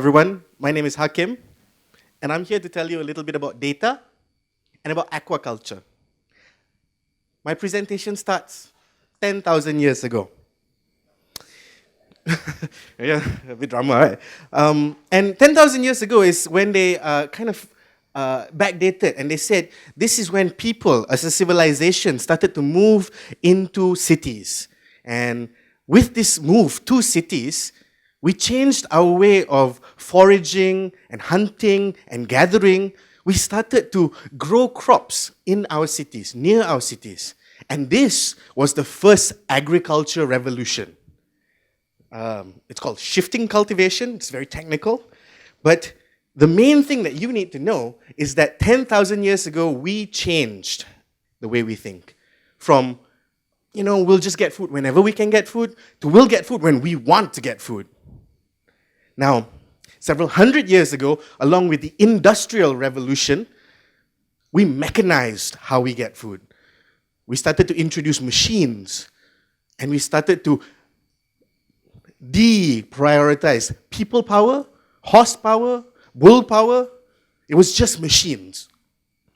everyone. My name is Hakim, and I'm here to tell you a little bit about data and about aquaculture. My presentation starts 10,000 years ago. Yeah, a bit drama, right? And 10,000 years ago is when they backdated, and they said this is when people, as a civilization, started to move into cities. And with this move to cities, we changed our way of foraging and hunting and gathering. We started to grow crops in our cities, near our cities. And this was the first agriculture revolution. It's called shifting cultivation. It's very technical. But the main thing that you need to know is that 10,000 years ago, we changed the way we think. From, we'll just get food whenever we can get food, to we'll get food when we want to get food. Now, several hundred years ago, along with the Industrial Revolution, we mechanized how we get food. We started to introduce machines, and we started to deprioritize people power, horsepower, bull power. It was just machines.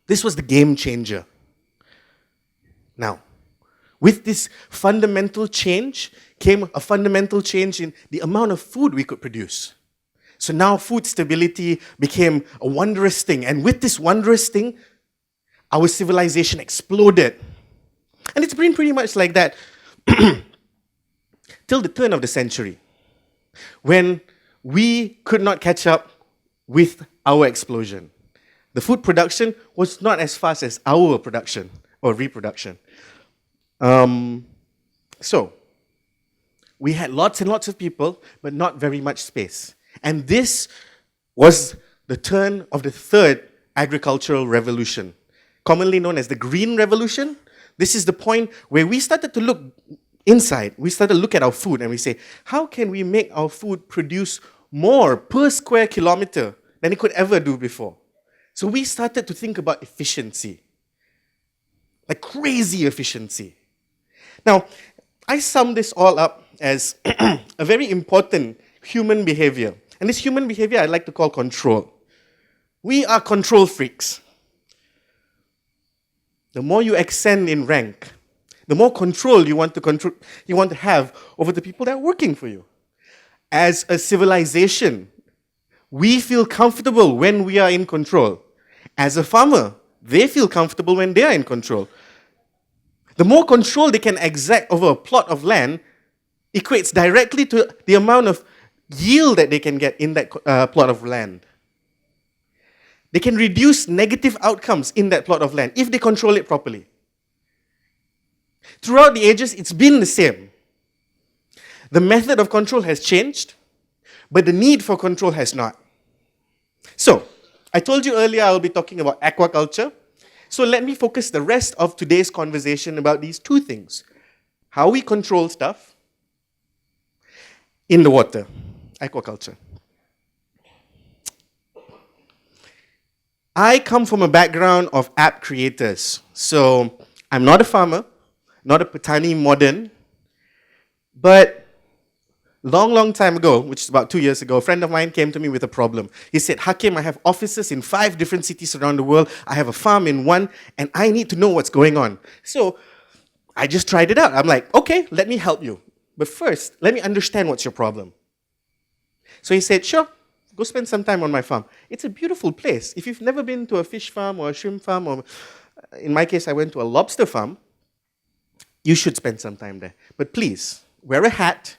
This was the game changer. Now, with this fundamental change came a fundamental change in the amount of food we could produce. So now food stability became a wondrous thing. And with this wondrous thing, our civilization exploded. And it's been pretty much like that till the turn of the century, when we could not catch up with our explosion. The food production was not as fast as our production or reproduction. So, we had lots and lots of people, but not very much space. And this was the turn of the third agricultural revolution, commonly known as the Green Revolution. This is the point where we started to look inside. We started to look at our food and we say, how can we make our food produce more per square kilometer than it could ever do before? So we started to think about efficiency, like crazy efficiency. Now, I sum this all up as a very important human behavior. And this human behavior I like to call control. We are control freaks. The more you ascend in rank, the more control you want to have over the people that are working for you. As a civilization, we feel comfortable when we are in control. As a farmer, they feel comfortable when they are in control. The more control they can exact over a plot of land equates directly to the amount of yield that they can get in that plot of land. They can reduce negative outcomes in that plot of land if they control it properly. Throughout the ages, it's been the same. The method of control has changed, but the need for control has not. So, I told you earlier I'll be talking about aquaculture. So let me focus the rest of today's conversation about these two things. How we control stuff in the water, aquaculture. I come from a background of app creators. So I'm not a farmer, not a Patani modern, but long time ago, which is about 2 years ago, a friend of mine came to me with a problem. He said, Hakim, I have offices in 5 different cities around the world. I have a farm in one, and I need to know what's going on. So I just tried it out. I'm like, okay, let me help you. But first, let me understand what's your problem. So he said, sure, go spend some time on my farm. It's a beautiful place. If you've never been to a fish farm or a shrimp farm, or in my case, I went to a lobster farm, you should spend some time there. But please, wear a hat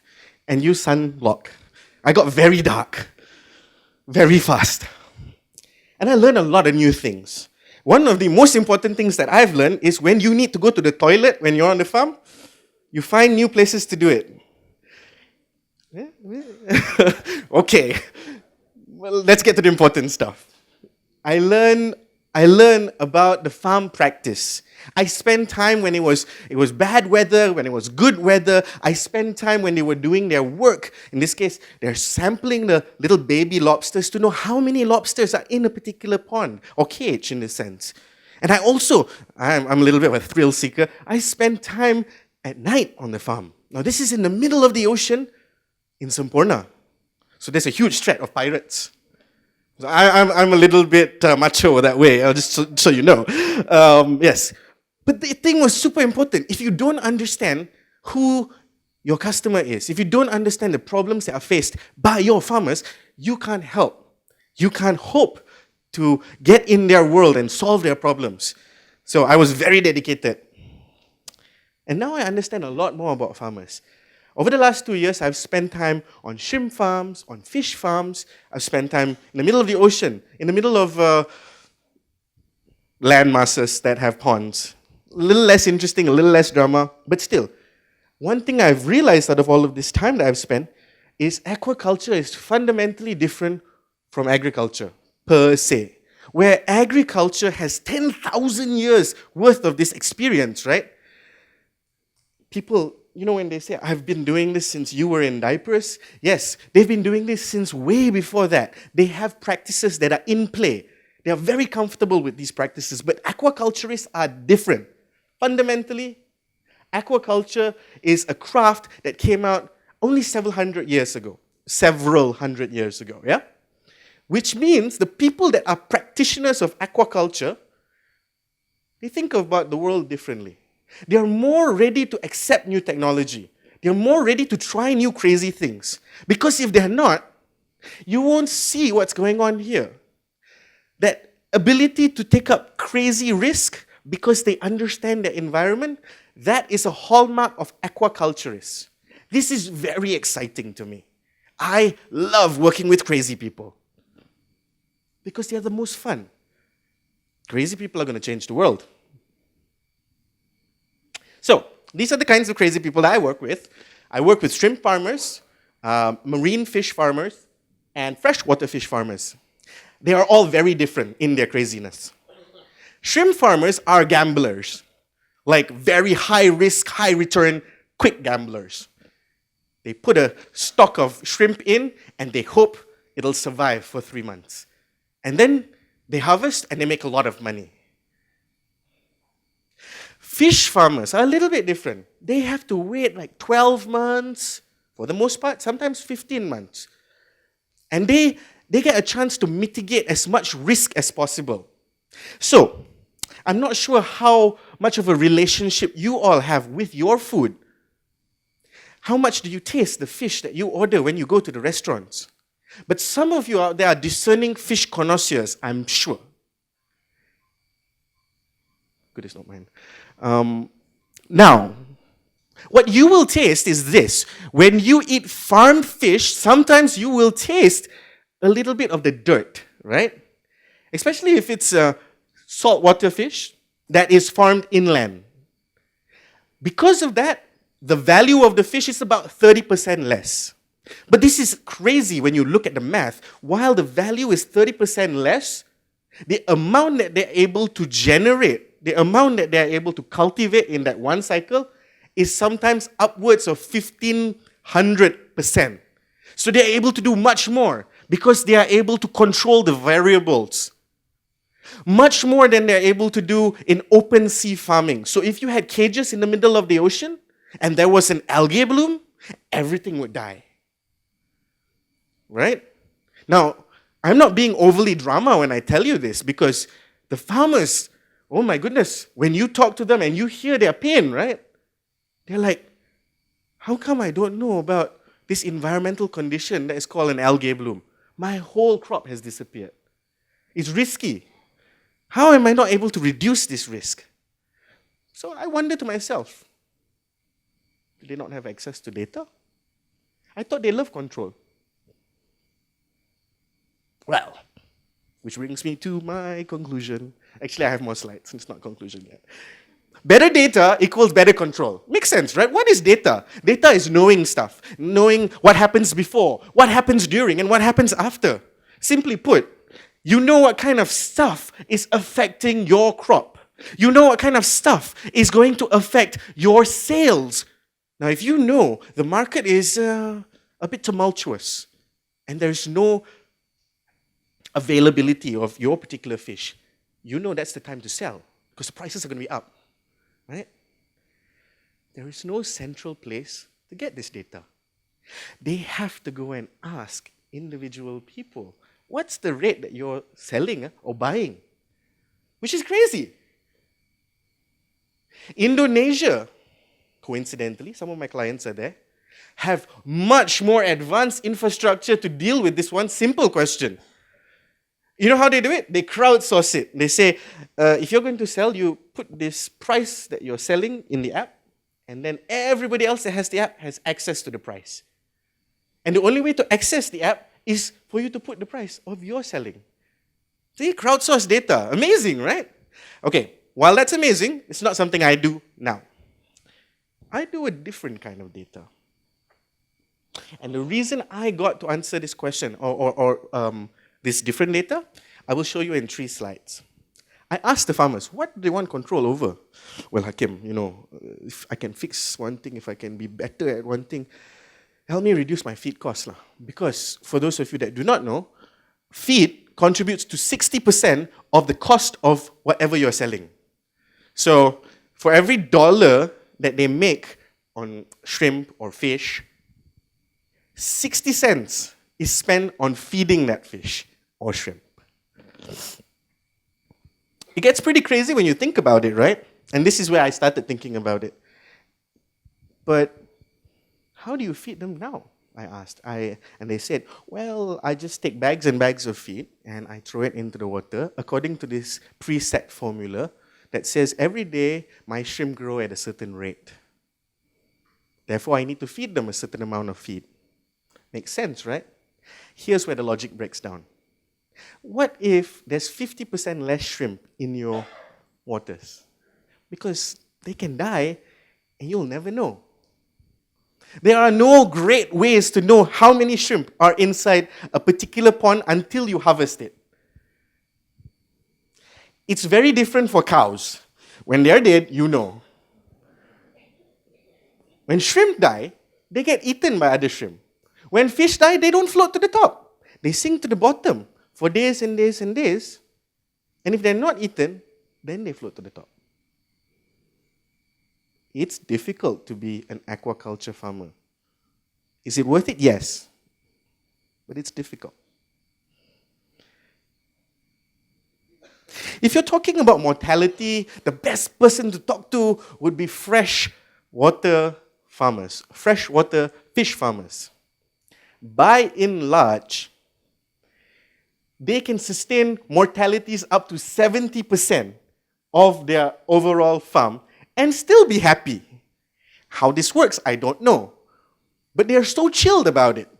and use sunblock. I got very dark, very fast. And I learned a lot of new things. One of the most important things that I've learned is when you need to go to the toilet when you're on the farm, you find new places to do it. Okay, well, let's get to the important stuff. I learned about the farm practice. I spent time when it was bad weather, when it was good weather. I spent time when they were doing their work. In this case, they're sampling the little baby lobsters to know how many lobsters are in a particular pond, or cage in a sense. And I'm a little bit of a thrill seeker. I spend time at night on the farm. Now this is in the middle of the ocean in Semporna. So there's a huge threat of pirates. So I'm a little bit macho that way, just so you know. Yes. But the thing was super important. If you don't understand who your customer is, if you don't understand the problems that are faced by your farmers, you can't help. You can't hope to get in their world and solve their problems. So I was very dedicated. And now I understand a lot more about farmers. Over the last 2 years, I've spent time on shrimp farms, on fish farms. I've spent time in the middle of the ocean, in the middle of land masses that have ponds. A little less interesting, a little less drama, but still. One thing I've realized out of all of this time that I've spent is aquaculture is fundamentally different from agriculture, per se. Where agriculture has 10,000 years worth of this experience, right? People, you know, when they say, I've been doing this since you were in diapers, yes, they've been doing this since way before that. They have practices that are in play. They are very comfortable with these practices, but aquaculturists are different. Fundamentally, aquaculture is a craft that came out only several hundred years ago, yeah? Which means the people that are practitioners of aquaculture, they think about the world differently. They are more ready to accept new technology. They're more ready to try new crazy things. Because if they're not, you won't see what's going on here. That ability to take up crazy risk because they understand the environment, that is a hallmark of aquaculturists. This is very exciting to me. I love working with crazy people because they are the most fun. Crazy people are going to change the world. So, these are the kinds of crazy people that I work with. I work with shrimp farmers, marine fish farmers, and freshwater fish farmers. They are all very different in their craziness. Shrimp farmers are gamblers, like very high risk, high return, quick gamblers. They put a stock of shrimp in and they hope it'll survive for 3 months. And then they harvest and they make a lot of money. Fish farmers are a little bit different. They have to wait like 12 months, for the most part, sometimes 15 months. And they get a chance to mitigate as much risk as possible. So, I'm not sure how much of a relationship you all have with your food. How much do you taste the fish that you order when you go to the restaurants? But some of you out there are discerning fish connoisseurs, I'm sure. Good is not mine. Now, what you will taste is this. When you eat farmed fish, sometimes you will taste a little bit of the dirt, right? Especially if it's a saltwater fish that is farmed inland. Because of that, the value of the fish is about 30% less. But this is crazy when you look at the math. While the value is 30% less, the amount that they're able to generate, the amount that they're able to cultivate in that one cycle is sometimes upwards of 1,500%. So they're able to do much more because they are able to control the variables. Much more than they're able to do in open sea farming. So if you had cages in the middle of the ocean and there was an algae bloom, everything would die. Right? Now, I'm not being overly drama when I tell you this because the farmers, oh my goodness, when you talk to them and you hear their pain, right? They're like, how come I don't know about this environmental condition that is called an algae bloom? My whole crop has disappeared. It's risky. How am I not able to reduce this risk? So I wonder to myself, do they not have access to data? I thought they love control. Well, which brings me to my conclusion. Actually, I have more slides, it's not conclusion yet. Better data equals better control. Makes sense, right? What is data? Data is knowing stuff, knowing what happens before, what happens during, and what happens after. Simply put, you know what kind of stuff is affecting your crop. You know what kind of stuff is going to affect your sales. Now, if you know the market is a bit tumultuous and there's no availability of your particular fish, you know that's the time to sell because the prices are going to be up, right? There is no central place to get this data. They have to go and ask individual people. What's the rate that you're selling or buying? Which is crazy. Indonesia, coincidentally, some of my clients are there, have much more advanced infrastructure to deal with this one simple question. You know how they do it? They crowdsource it. They say, if you're going to sell, you put this price that you're selling in the app, and then everybody else that has the app has access to the price. And the only way to access the app is for you to put the price of your selling. See, crowdsource data. Amazing, right? Okay, while that's amazing, it's not something I do now. I do a different kind of data. And the reason I got to answer this question, or this different data, I will show you in 3 slides. I asked the farmers, what do they want control over? Well, Hakim, if I can fix one thing, if I can be better at one thing, help me reduce my feed costs. Because for those of you that do not know, feed contributes to 60% of the cost of whatever you're selling. So for every $1 that they make on shrimp or fish, 60 cents is spent on feeding that fish or shrimp. It gets pretty crazy when you think about it, right? And this is where I started thinking about it. But how do you feed them now? I asked. And they said, well, I just take bags and bags of feed and I throw it into the water according to this preset formula that says every day my shrimp grow at a certain rate. Therefore, I need to feed them a certain amount of feed. Makes sense, right? Here's where the logic breaks down. What if there's 50% less shrimp in your waters? Because they can die and you'll never know. There are no great ways to know how many shrimp are inside a particular pond until you harvest it. It's very different for cows. When they're dead, you know. When shrimp die, they get eaten by other shrimp. When fish die, they don't float to the top. They sink to the bottom for days and days and days. And if they're not eaten, then they float to the top. It's difficult to be an aquaculture farmer. Is it worth it? Yes. But it's difficult. If you're talking about mortality, the best person to talk to would be freshwater farmers, freshwater fish farmers. By and large, they can sustain mortalities up to 70% of their overall farm and still be happy. How this works, I don't know. But they're so chilled about it.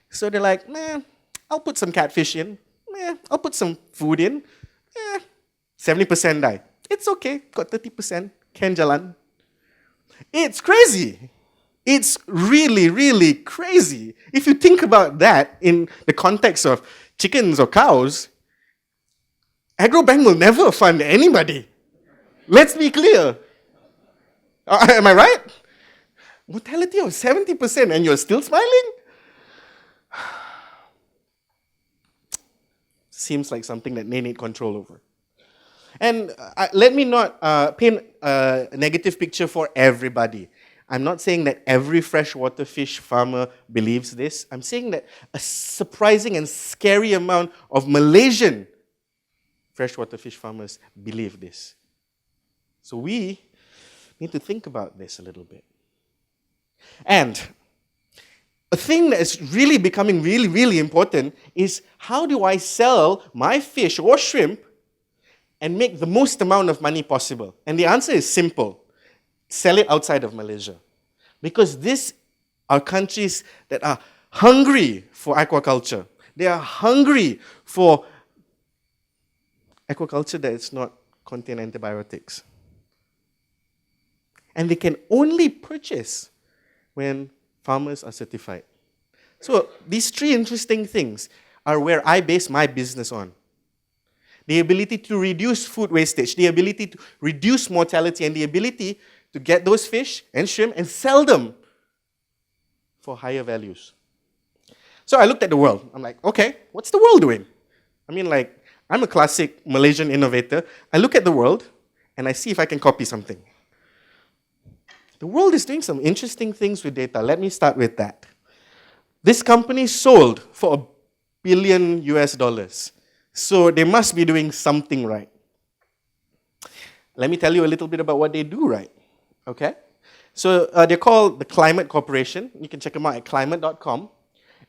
So they're like, I'll put some catfish in. I'll put some food in. 70% die. It's okay, got 30%. Can jalan. It's crazy. It's really, really crazy. If you think about that in the context of chickens or cows, AgroBank will never fund anybody. Let's be clear. Am I right? Mortality of 70% and you're still smiling? Seems like something that they need control over. And let me not paint a negative picture for everybody. I'm not saying that every freshwater fish farmer believes this. I'm saying that a surprising and scary amount of Malaysian freshwater fish farmers believe this. So we need to think about this a little bit. And a thing that is really becoming really, really important is how do I sell my fish or shrimp and make the most amount of money possible? And the answer is simple. Sell it outside of Malaysia. Because these are countries that are hungry for aquaculture. They are hungry for aquaculture that is not contain antibiotics. And they can only purchase when farmers are certified. So these 3 interesting things are where I base my business on. The ability to reduce food wastage, the ability to reduce mortality, and the ability to get those fish and shrimp and sell them for higher values. So I looked at the world. I'm like, okay, what's the world doing? I mean, I'm a classic Malaysian innovator. I look at the world and I see if I can copy something. The world is doing some interesting things with data. Let me start with that. This company sold for $1 billion US. So they must be doing something right. Let me tell you a little bit about what they do right. Okay? So they're called the Climate Corporation. You can check them out at climate.com.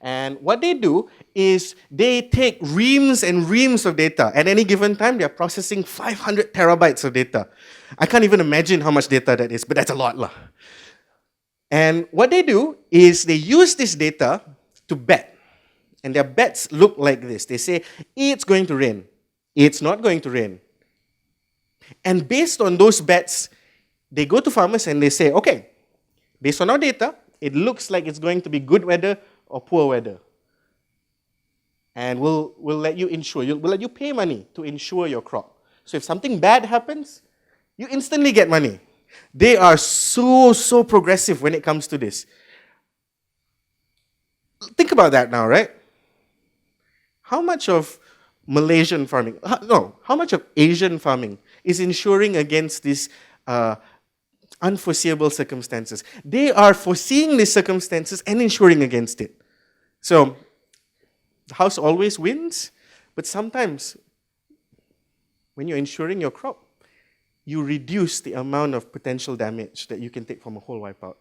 And what they do is they take reams and reams of data. At any given time, they're processing 500 terabytes of data. I can't even imagine how much data that is, but that's a lot. And what they do is they use this data to bet. And their bets look like this. They say, it's going to rain. It's not going to rain. And based on those bets, they go to farmers and they say, okay, based on our data, it looks like it's going to be good weather or poor weather. And we'll let you insure, we'll let you pay money to insure your crop. So if something bad happens, you instantly get money. They are so progressive when it comes to this. Think about that now, right? How much of Malaysian farming, how much of Asian farming is insuring against these unforeseeable circumstances? They are foreseeing these circumstances and insuring against it. So, the house always wins, but sometimes when you're insuring your crop, you reduce the amount of potential damage that you can take from a whole wipeout.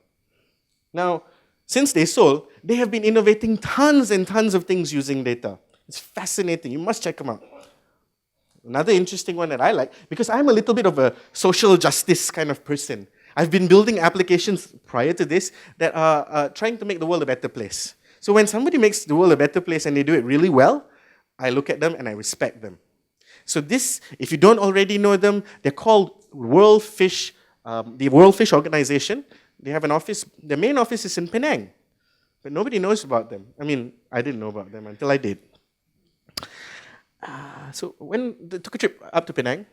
Now, since they sold, they have been innovating tons and tons of things using data. It's fascinating. You must check them out. Another interesting one that I like, because I'm a little bit of a social justice kind of person. I've been building applications prior to this that are trying to make the world a better place. So when somebody makes the world a better place and they do it really well, I look at them and I respect them. So this, if you don't already know them, they're called the World Fish Organization. They have an office, their main office is in Penang. But nobody knows about them. I mean, I didn't know about them until I did. So when they took a trip up to Penang,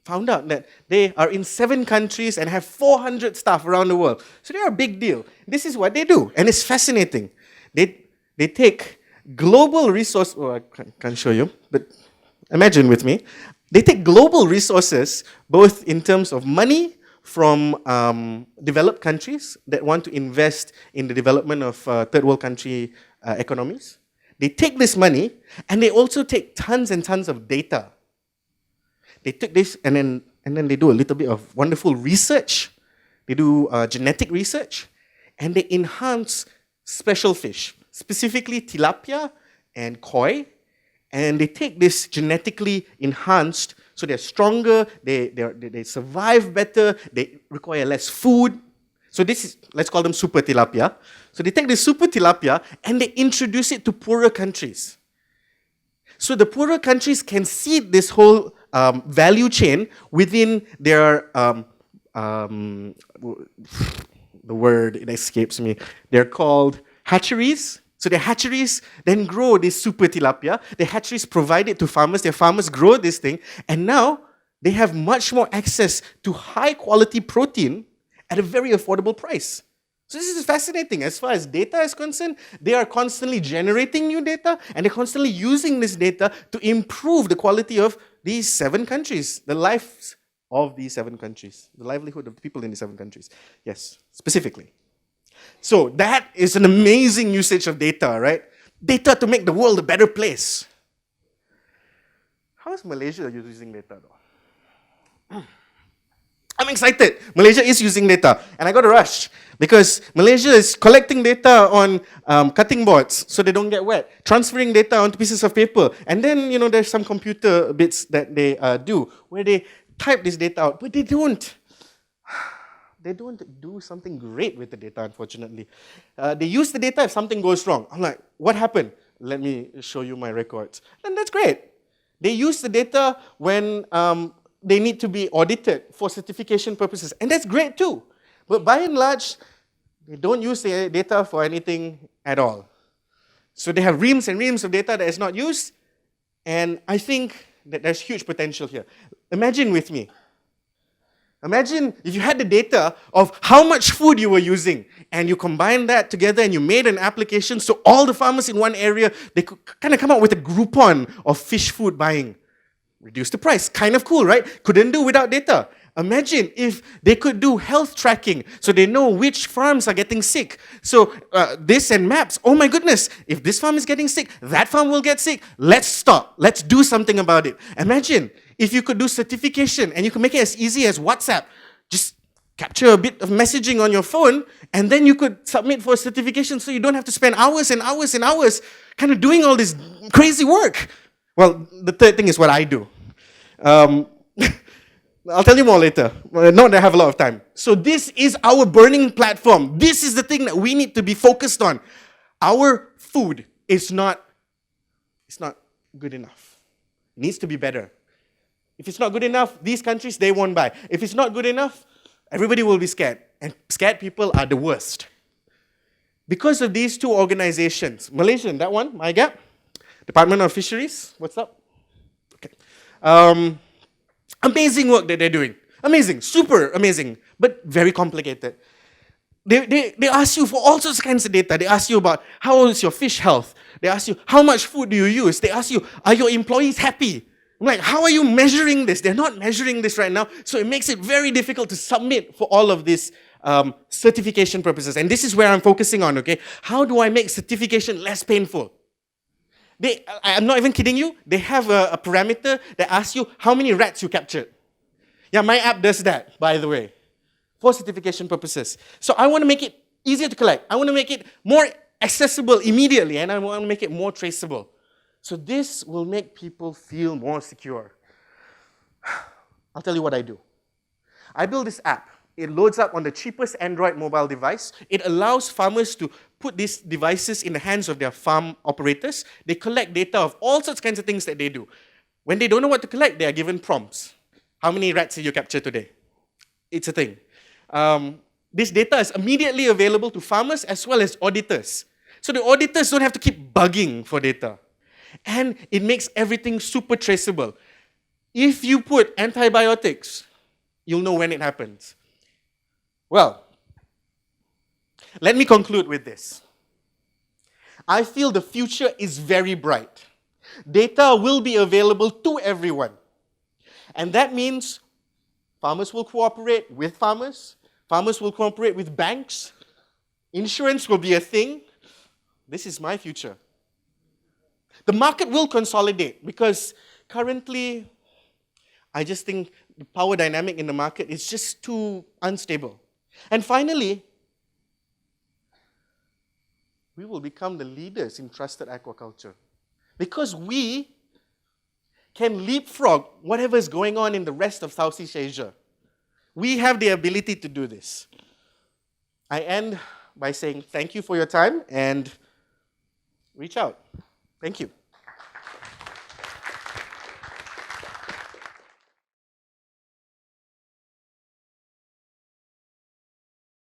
found out that they are in 7 countries and have 400 staff around the world. So they're a big deal. This is what they do, and it's fascinating. They take global resource. Oh, I can't show you, but imagine with me. They take global resources, both in terms of money from developed countries that want to invest in the development of third world country economies. They take this money, and they also take tons and tons of data. They took this, and then they do a little bit of wonderful research. They do genetic research, and they enhance special fish, specifically tilapia and koi, and they take this genetically enhanced, so they're stronger, they survive better, they require less food. So this is, let's call them super tilapia. So they take this super tilapia and they introduce it to poorer countries. So the poorer countries can see this whole value chain within their, the word, it escapes me, they're called hatcheries. So the hatcheries then grow this super tilapia. The hatcheries provide it to farmers. Their farmers grow this thing. And now they have much more access to high quality protein at a very affordable price. So this is fascinating. As far as data is concerned, they are constantly generating new data and they're constantly using this data to improve the quality of these 7 countries, the lives of these 7 countries, the livelihood of the people in these 7 countries. Yes, specifically. So that is an amazing usage of data, right? Data to make the world a better place. How is Malaysia using data though? I'm excited. Malaysia is using data. And I got a rush because Malaysia is collecting data on cutting boards so they don't get wet, transferring data onto pieces of paper. And then, there's some computer bits that they do where they type this data out, but they don't. They don't do something great with the data, unfortunately. They use the data if something goes wrong. I'm like, what happened? Let me show you my records. And that's great. They use the data when they need to be audited for certification purposes. And that's great too. But by and large, they don't use the data for anything at all. So they have reams and reams of data that is not used. And I think that there's huge potential here. Imagine with me. Imagine if you had the data of how much food you were using and you combine that together and you made an application so all the farmers in one area, they could kind of come up with a Groupon of fish food buying. Reduce the price. Kind of cool, right? Couldn't do without data. Imagine if they could do health tracking so they know which farms are getting sick. So this and maps, oh my goodness, if this farm is getting sick, that farm will get sick. Let's stop. Let's do something about it. Imagine if you could do certification and you could make it as easy as WhatsApp. Just capture a bit of messaging on your phone and then you could submit for a certification so you don't have to spend hours and hours and hours kind of doing all this crazy work. Well, the third thing is what I do. I'll tell you more later. Not that I have a lot of time. So this is our burning platform. This is the thing that we need to be focused on. Our food is not good enough. It needs to be better. If it's not good enough, these countries, they won't buy. If it's not good enough, everybody will be scared. And scared people are the worst. Because of these two organizations, Malaysian, that one, MyGap, Department of Fisheries, what's up? Okay. Amazing work that they're doing. Amazing, super amazing, but very complicated. They ask you for all sorts of kinds of data. They ask you about how is your fish health. They ask you how much food do you use. They ask you, are your employees happy? I'm like, how are you measuring this? They're not measuring this right now, so it makes it very difficult to submit for all of this certification purposes. And this is where I'm focusing on, okay? How do I make certification less painful? I'm not even kidding you. They have a parameter that asks you how many rats you captured. Yeah, my app does that, by the way, for certification purposes. So I want to make it easier to collect. I want to make it more accessible immediately, and I want to make it more traceable. So this will make people feel more secure. I'll tell you what I do. I build this app. It loads up on the cheapest Android mobile device. It allows farmers to put these devices in the hands of their farm operators. They collect data of all sorts of kinds of things that they do. When they don't know what to collect, they are given prompts. How many rats did you capture today? It's a thing. This data is immediately available to farmers as well as auditors. So the auditors don't have to keep bugging for data. And it makes everything super traceable. If you put antibiotics, you'll know when it happens. Well, let me conclude with this. I feel the future is very bright. Data will be available to everyone. And that means farmers will cooperate with farmers, farmers will cooperate with banks, insurance will be a thing. This is my future. The market will consolidate because currently, I just think the power dynamic in the market is just too unstable. And finally, we will become the leaders in trusted aquaculture because we can leapfrog whatever is going on in the rest of Southeast Asia. We have the ability to do this. I end by saying thank you for your time and reach out. Thank you.